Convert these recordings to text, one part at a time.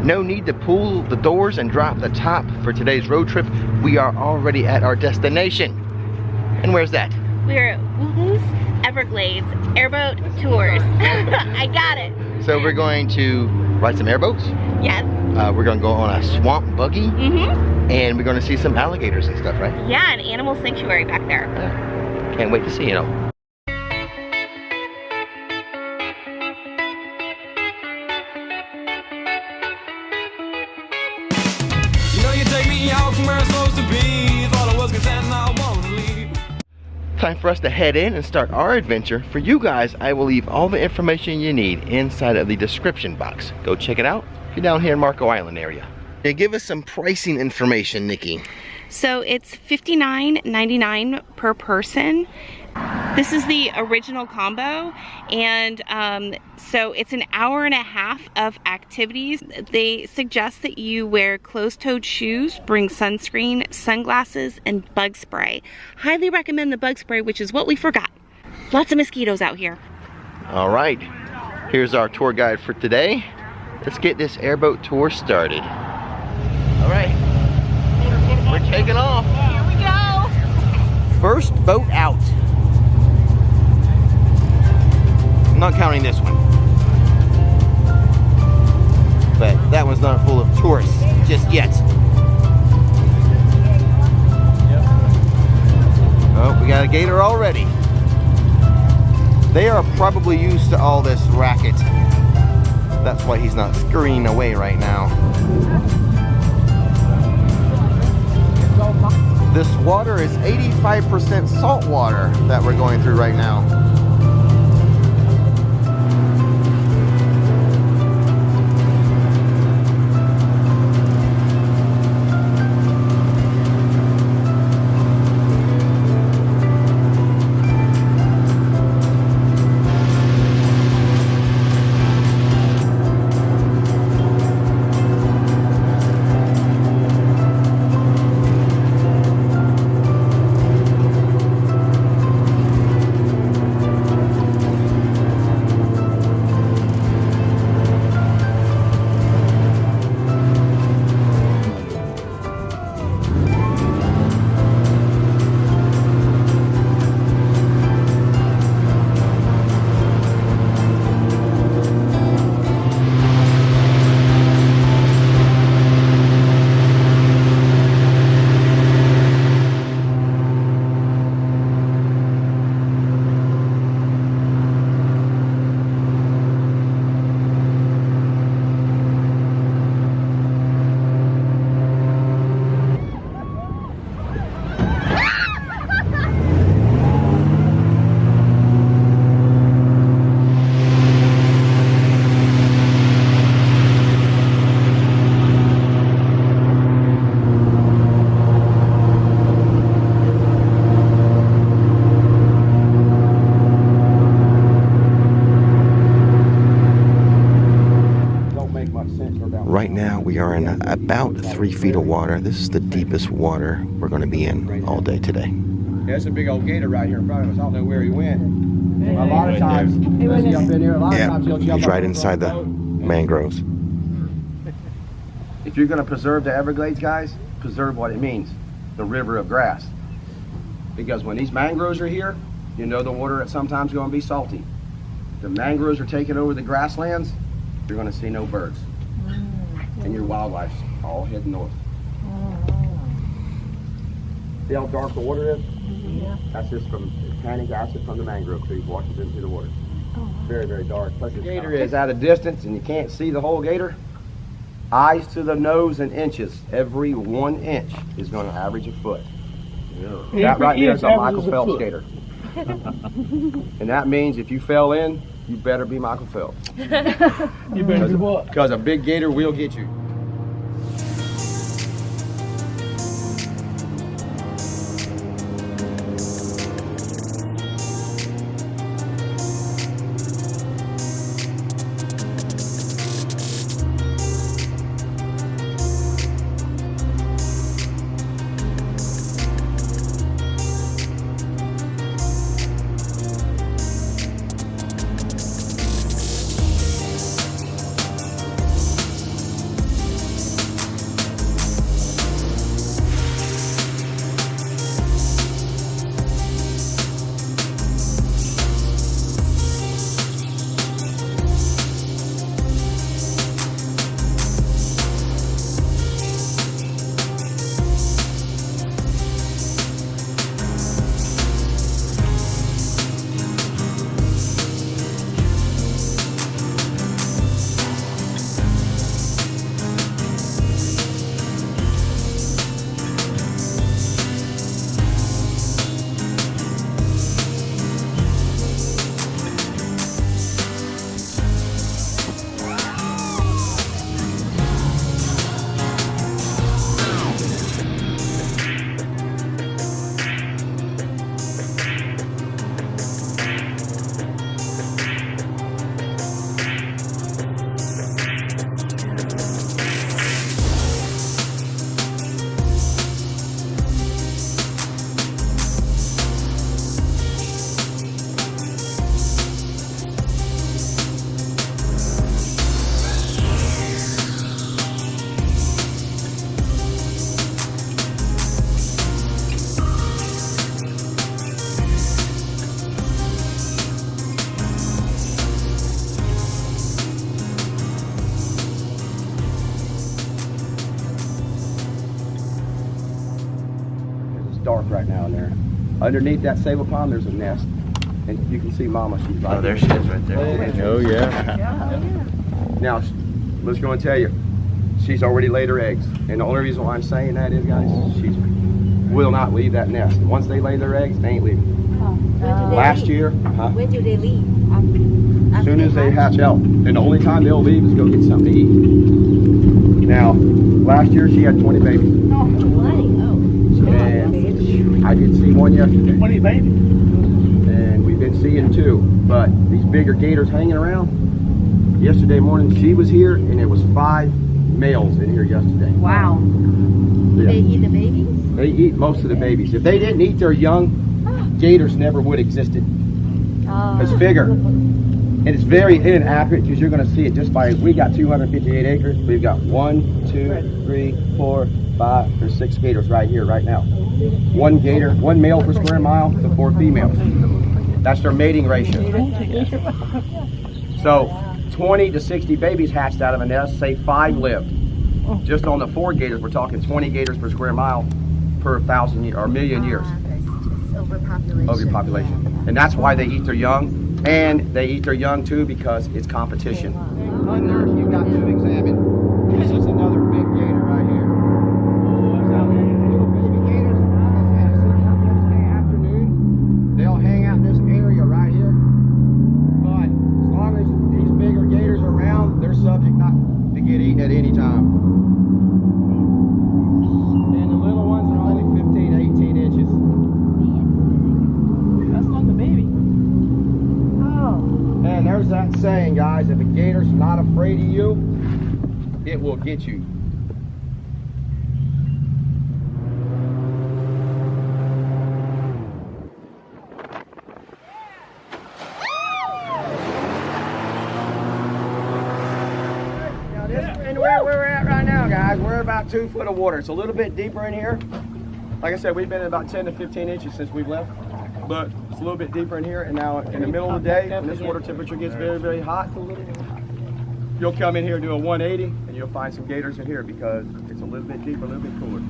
No need to pull the doors and drop the top for today's road trip. We are already at our destination. And where's that? We're at Everglades Airboat Tours. I got it. So we're going to ride some airboats. Yes. We're going to go on a swamp buggy. Mm-hmm. And we're going to see some alligators and stuff, right? Yeah, an animal sanctuary back there. Yeah. Can't wait to see it all. Time for us to head in and start our adventure. For you guys, I will leave all the information you need inside of the description box. Go check it out if you're down here in Marco Island area. Yeah, give us some pricing information, Nikki. So it's $59.99 per person. This is the original combo, and so it's an hour and a half of activities. They suggest that you wear closed-toed shoes, bring sunscreen, sunglasses, and bug spray. Highly recommend the bug spray, which is what we forgot. Lots of mosquitoes out here. All right, here's our tour guide for today. Let's get this airboat tour started. All right, we're taking off. Here we go. First boat out. I'm not counting this one, but that one's not full of tourists just yet. Oh, we got a gator already. They are probably used to all this racket. That's why he's not scurrying away right now. This water is 85% salt water that we're going through right now. Right now we are in about 3 feet of water. This is the deepest water we're going to be in all day today. Yeah, it's a big old gator right here in front of us. I don't know where he went. A lot of times, he'll jump in here. A lot of times he'll jump he's right inside the mangroves. If you're going to preserve the Everglades, guys, preserve what it means, the river of grass. Because when these mangroves are here, you know the water is sometimes going to be salty. The mangroves are taking over the grasslands, you're going to see no birds. And your wildlife's all heading north. See how dark the water is? Yeah. That's just from tannic acid from the mangrove trees washes into the water. Very, very dark. Plus the gator is at a distance and you can't see the whole gator. Eyes to the nose and inches. Every 1 inch is going to average a foot. Yeah. That right there is a Michael Phelps gator. And that means if you fell in, you better be Michael Phelps. You better do what? Because a big gator will get you. dark right now in there. Underneath that sable palm, there's a nest. And you can see Mama, she's right there she is right there. Oh, yeah. Now, let's go and tell you, she's already laid her eggs. And the only reason why I'm saying that is, guys, she will not leave that nest. Once they lay their eggs, they ain't leaving. Last year, when do they leave? as soon as they hatch out. And the only time they'll leave is go get something to eat. Now, last year she had 20 babies. And I did see one yesterday. 20 babies? And we've been seeing 2. But these bigger gators hanging around. Yesterday morning she was here and there was 5 males in here yesterday. Wow. Do they eat the babies? They eat most of the babies. If they didn't eat their young, gators never would have existed. It's bigger. And it's very inaccurate because you're going to see it just by, we got 258 acres. We've got 1, 2, 3, 4, 5, or 6 gators right here, right now. 1 gator, 1 male per square mile to 4 females. That's their mating ratio. So 20 to 60 babies hatched out of a nest, say 5 lived. Just on the 4 gators, we're talking 20 gators per square mile per 1,000 or 1,000,000 years. Overpopulation. Overpopulation. And that's why they eat their young. And they eat their young too because it's competition. Under, you've got to examine. This is another big gator right here. Little baby gators, Wednesday afternoon, they'll hang out in this area right here. But as long as these bigger gators are around, they're subject not to get eaten at any time. And the little ones are only 15 to 18 inches. That's not the baby. And there's that saying, guys, if a gator's not afraid of you, it will get you. Now and where we're at right now, guys, we're about 2 foot of water. It's a little bit deeper in here. Like I said, we've been at about 10 to 15 inches since we've left. But it's a little bit deeper in here, and now in the middle of the day, when this water temperature gets very, very hot, you'll come in here and do a 180, and you'll find some gators in here because it's a little bit deeper, a little bit cooler.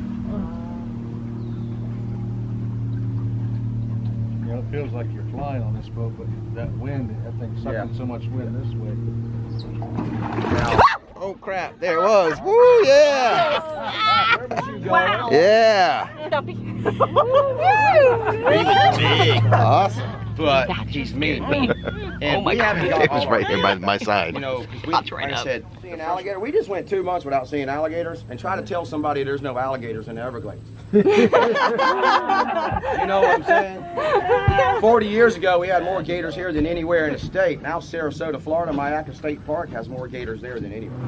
You know, it feels like you're flying on this boat, but that wind, I think, sucking so much wind this way. Now, Oh crap, there it was. Woo, yeah! where would you go? Wow. Yeah! Big. Awesome. But he's mean. And we haven't got It was all right our there by gators. my side. You know, 'cause we, Popped like right I up. said, see an alligator. We just went 2 months without seeing alligators, and try to tell somebody there's no alligators in the Everglades. You know what I'm saying? 40 years ago, we had more gators here than anywhere in the state. Now Sarasota, Florida, Mayaca State Park has more gators there than anywhere.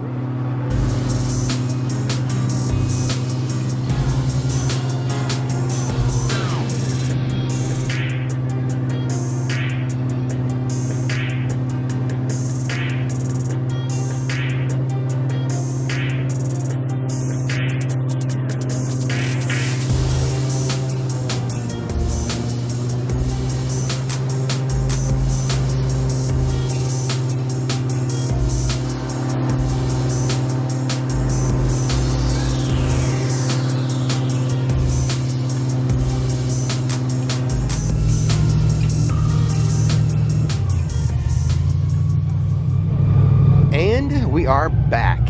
And we are back.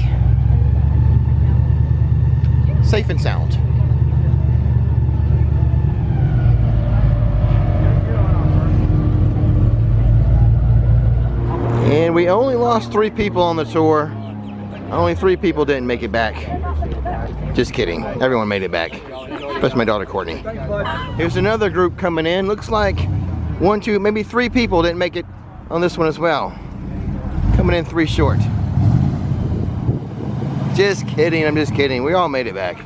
Safe and sound. And we only lost 3 people on the tour. Only 3 people didn't make it back. Just kidding. Everyone made it back. Especially my daughter Courtney. Here's another group coming in. Looks like 1, 2, maybe 3 people didn't make it on this one as well. Coming in 3 short. Just kidding, I'm just kidding. We all made it back.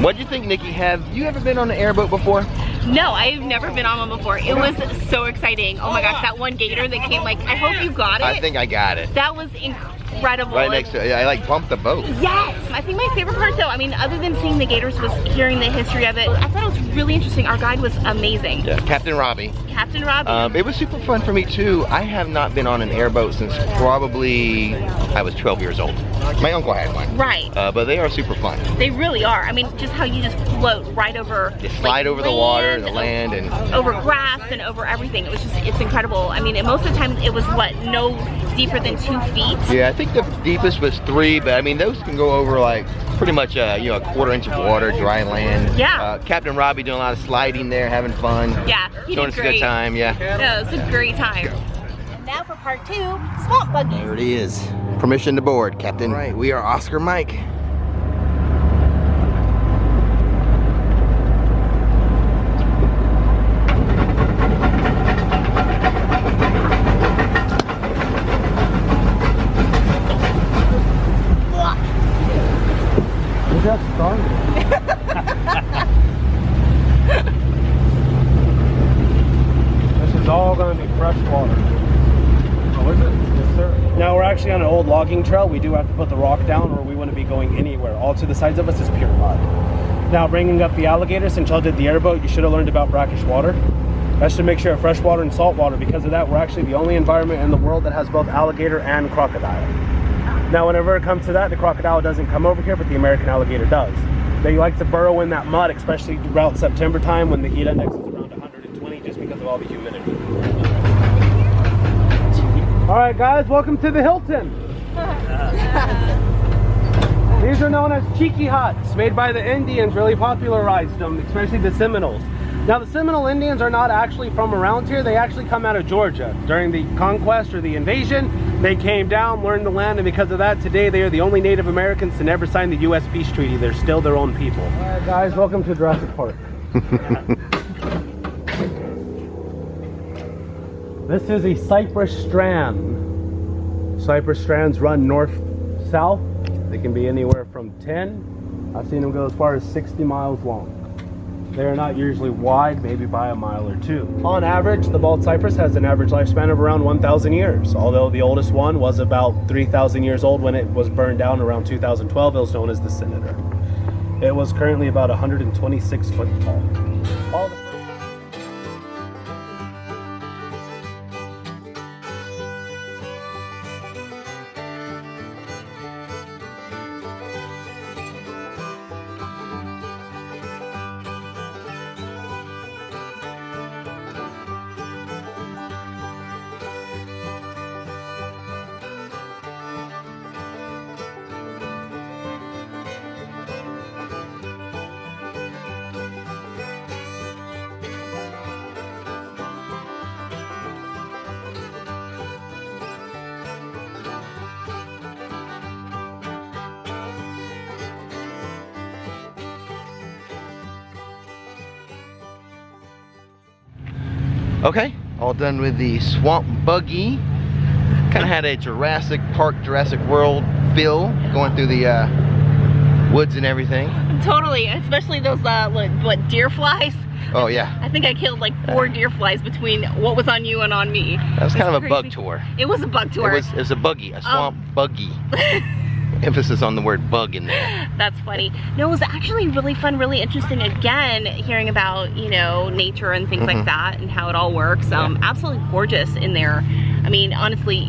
What do you think, Nikki? Have you ever been on an airboat before? No, I've never been on one before. It was so exciting. Oh my gosh, that one gator that came, like, I hope you got it. I think I got it. That was incredible. incredible. Right next to it. I like bumped the boat. Yes! I think my favorite part though, I mean, other than seeing the gators, was hearing the history of it. I thought it was really interesting. Our guide was amazing. Yeah, Captain Robbie. Captain Robbie. It was super fun for me too. I have not been on an airboat since probably I was 12 years old. My uncle had one. Right. But they are super fun. They really are. I mean, just how you just float right over. You slide over the water, the land, and over grass and over everything. It was just, it's incredible. I mean, and most of the time it was what, no deeper than 2 feet. Yeah, I think the deepest was 3, but I mean those can go over like pretty much you know, a 1/4 inch of water, dry land. Yeah. Captain Robbie doing a lot of sliding there, having fun. Yeah, he showing did us a great. good time. Yeah. Yeah, it was a great time. And now for part 2, swamp buggies. There it is. Permission to board, Captain. All right, we are Oscar Mike. That's strong. This is all going to be fresh water. Oh, is it? Yes, sir. Now we're actually on an old logging trail. We do have to put the rock down or we wouldn't be going anywhere. All to the sides of us is pure mud. Now bringing up the alligator, since y'all did the airboat, you should have learned about brackish water. That's to make sure of fresh water and salt water. Because of that, we're actually the only environment in the world that has both alligator and crocodile. Now whenever it comes to that, the crocodile doesn't come over here, but the American alligator does. They like to burrow in that mud, especially around September time when the heat index is around 120 just because of all the humidity. All right guys, welcome to the Hilton. These are known as cheeky huts, made by the Indians, really popularized them, especially the Seminoles. Now the Seminole Indians are not actually from around here, they actually come out of Georgia. During the conquest or the invasion, they came down, learned the land, and because of that, today they are the only Native Americans to never sign the U.S. Peace Treaty. They're still their own people. All right guys, welcome to Jurassic Park. This is a cypress strand. Cypress strands run north-south. They can be anywhere from 10. I've seen them go as far as 60 miles long. They're not usually wide, maybe by a mile or 2. On average, the bald cypress has an average lifespan of around 1,000 years. Although the oldest one was about 3,000 years old when it was burned down around 2012. It was known as the Senator. It was currently about 126 foot tall. All the Okay, all done with the swamp buggy. Kind of had a Jurassic Park, Jurassic World feel going through the woods and everything. Totally, especially those what, deer flies. Oh yeah. I think I killed like 4 deer flies between what was on you and on me. That was kind of a crazy. bug tour. It was a bug tour. It was a buggy, a swamp buggy. Emphasis on the word bug in there. That's funny. No, it was actually really fun, really interesting. Again, hearing about, you know, nature and things like that and how it all works. Absolutely gorgeous in there. I mean, honestly,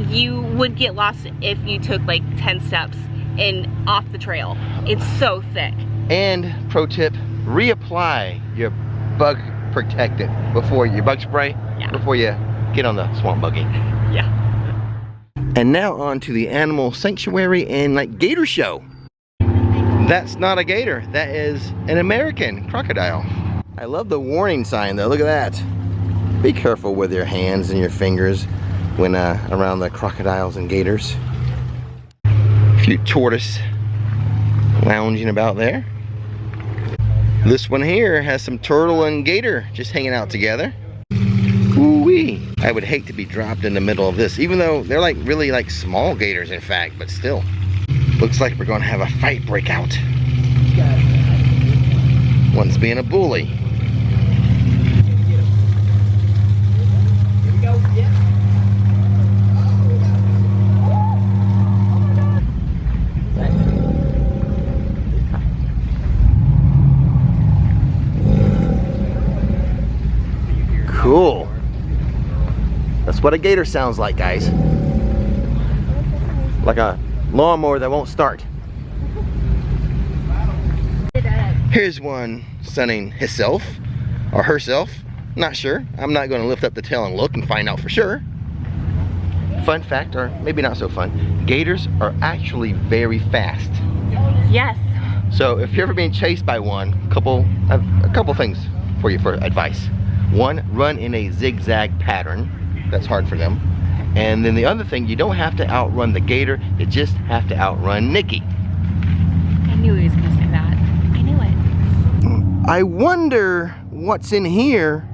you would get lost if you took like 10 steps in off the trail. It's so thick. And pro tip, reapply your bug protectant before your bug spray, before you get on the swamp buggy. Yeah. And now on to the animal sanctuary and like gator show. That's not a gator, that is an American crocodile. I love the warning sign though, look at that. Be careful with your hands and your fingers when around the crocodiles and gators. A few tortoise lounging about there. This one here has some turtle and gator just hanging out together. Ooh-wee. I would hate to be dropped in the middle of this, even though they're like really like small gators in fact, but still. Looks like we're gonna have a fight break out. One's being a bully. Cool. That's what a gator sounds like, guys. Like a lawnmower that won't start. Here's one sunning himself or herself. Not sure. I'm not going to lift up the tail and look and find out for sure. Fun fact, or maybe not so fun, gators are actually very fast. Yes. So if you're ever being chased by one, a couple things for you for advice. One, run in a zigzag pattern. That's hard for them. And then the other thing, you don't have to outrun the gator, you just have to outrun Nikki. I knew he was going to say that. I knew it. I wonder what's in here,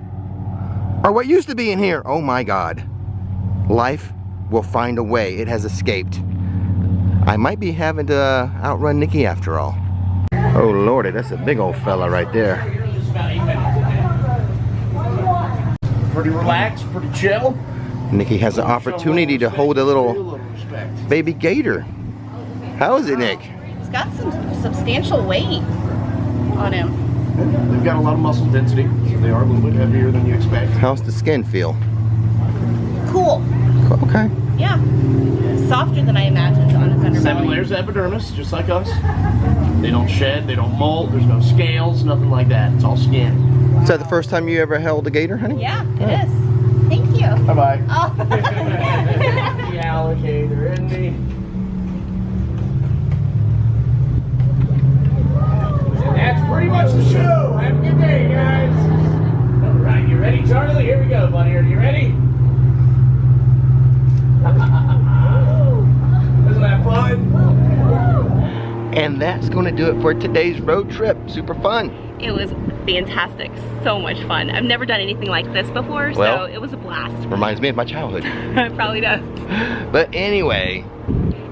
or what used to be in here. Oh my God. Life will find a way. It has escaped. I might be having to outrun Nikki after all. Oh Lordy, that's a big old fella right there. Pretty relaxed, pretty chill. Nikki has an opportunity to hold a little baby gator. How is it, Nick? He's got some substantial weight on him. They've got a lot of muscle density, so they are a little bit heavier than you expect. How's the skin feel? Cool. Okay. Yeah. Softer than I imagined on his underbelly. 7 layers of epidermis, just like us. They don't shed, they don't molt, there's no scales, nothing like that. It's all skin. Is that the first time you ever held a gator, honey? Yeah, it is. Thank you. Bye-bye. Oh. The alligator, isn't he? And that's pretty much the show. Have a good day, guys. All right, you ready, Charlie? Here we go, buddy. Are you ready? Isn't that fun? And that's going to do it for today's road trip. Super fun. It was fantastic. So much fun. I've never done anything like this before, Well, so it was a blast. Reminds me of my childhood. It probably does. But anyway,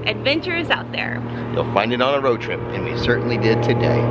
Adventure is out there. you'll find it on a road trip, and we certainly did today.